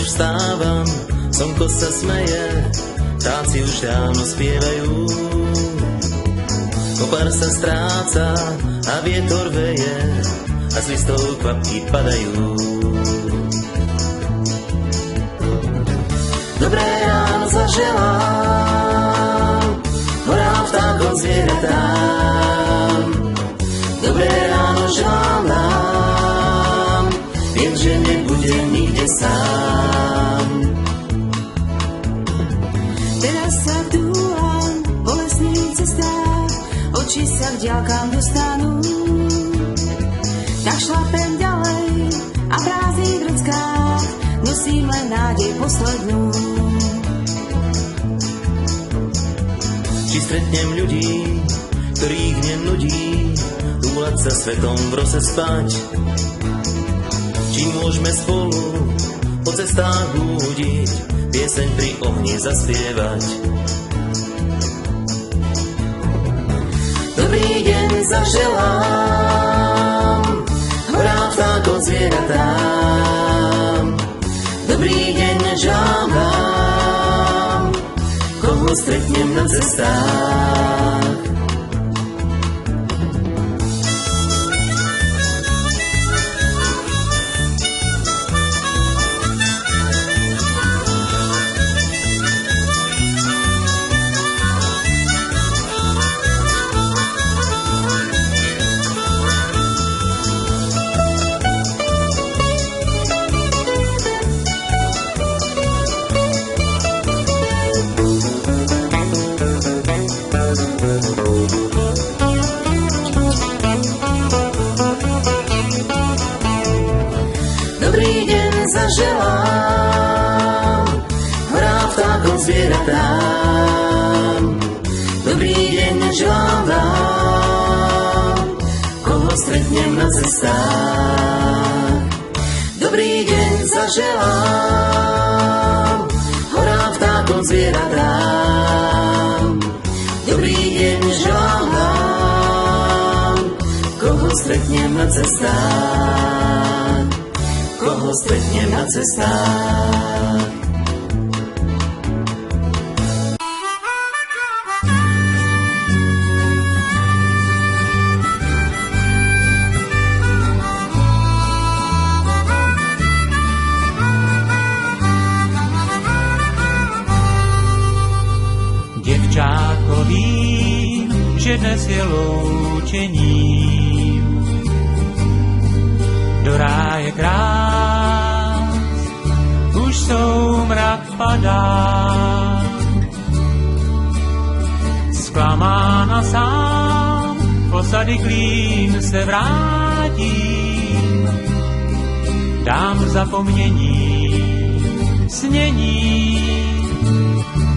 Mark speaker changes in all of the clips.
Speaker 1: už vstávam, slnko sa smeje, vtáci už dávno spievajú. Kopár sa stráca a vietor veje a z listov kvapky padajú. Dobré ráno zaželám horám, vtákom, zvieratám. Dobré ráno želám vám, viem, že nebudem nikde sám.
Speaker 2: Teraz sa dúlam po lesných cestách, oči sa k diaľkám dostanú. Tak šlapem ďalej a v prázdnych vreckách nosím len nádej poslednú.
Speaker 1: Či stretnem ľudí, ktorých nenudí túlať sa svetom v rose spať. Či môžeme spolu po cestách búdiť, pieseň pri ohni zaspievať. Dobrý deň zaželám horám, vtákom, zvieratám. Dobrý deň želám vám, koho stretnem na cestách. Zaželám horám, vtákom, zvieratám. Dobrý deň želám vám, koho stretnem na cestách. Dobrý deň zaželám horám, vtákom, zvieratám. Dobrý deň želám vám, koho stretnem na cestách. Koho stretnem na cestách.
Speaker 3: Devčátko, vím, že dnes je loučením. Do ráje krás, už soumrak padá. Zklamán a sám, posady klím se vrátím. Dám zapomnění, snění,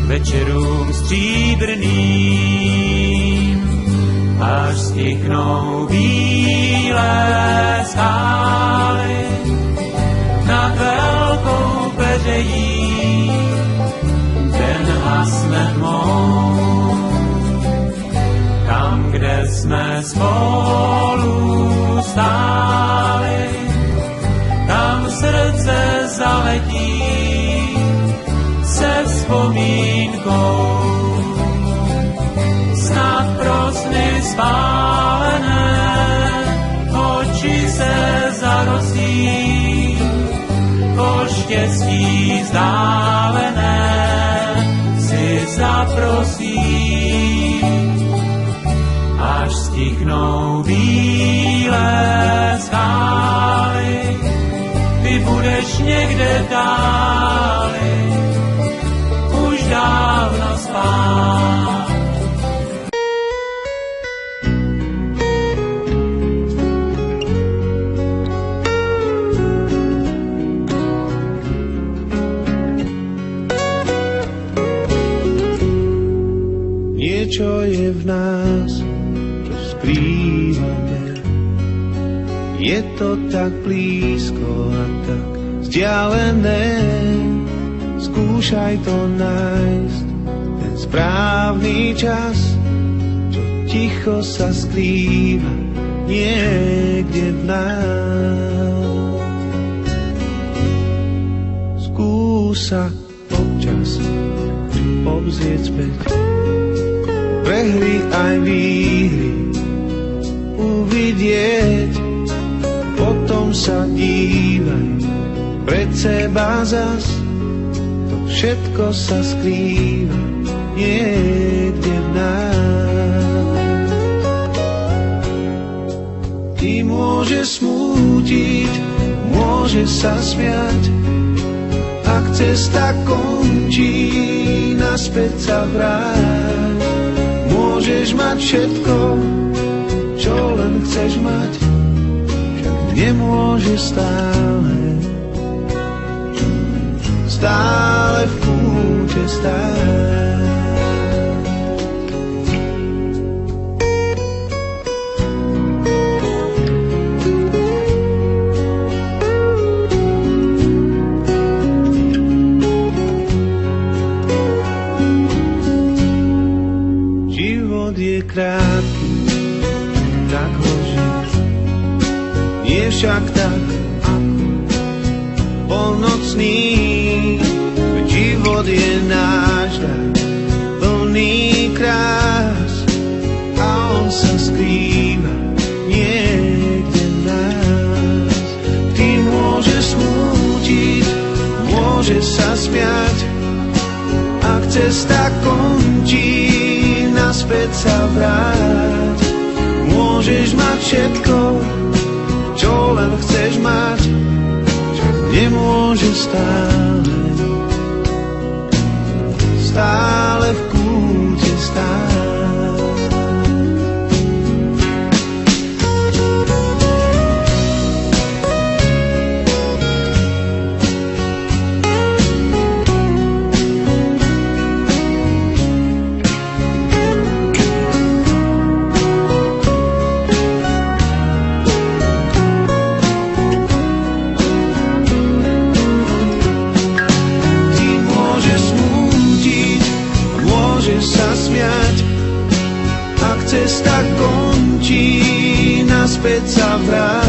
Speaker 3: večerům stříbrným, až stichnou bílé skály nad velkou peřejí, den hasne tmou. Tam, kde jsme spolu stáli, tam srdce zaletí se vzpomínkou. Snad pro sny spálené oči se zarosí, po štěstí vzdálené si zaprosí, až stichnou bílé skály, ty budeš někde dáli, už dávno spát.
Speaker 4: Niečo je v nás, čo skrývame. Je to tak blízko a tak vzdialené. Skúšaj to nájsť, ten správny čas, čo ticho sa skrýva niekde v nás. Skúšaj sa občas obzrieť späť. Prehry aj výhry uvidieť, potom sa dívaj pred seba zas. To všetko sa skrýva niekde v nás. Ty môže smútiť, môže sa smiať, ak cesta končí, naspäť sa vráť. Môžeš mať všetko, čo len chceš mať, však nemôžeš stále v kúte stáť. Život je krátky, tak ho žiť, nie však tak ako polnocný. Život je náš dar, plný krás, a on sa skrýva niekde v nás. Ty môžeš smútiť, môžeš sa smiať, ak cesta končí, naspäť sa vráť. Môžeš mať všetko, čo len chceš mať, však nemôžeš stále v kúte stáť. Cesta končí, naspäť sa vráť.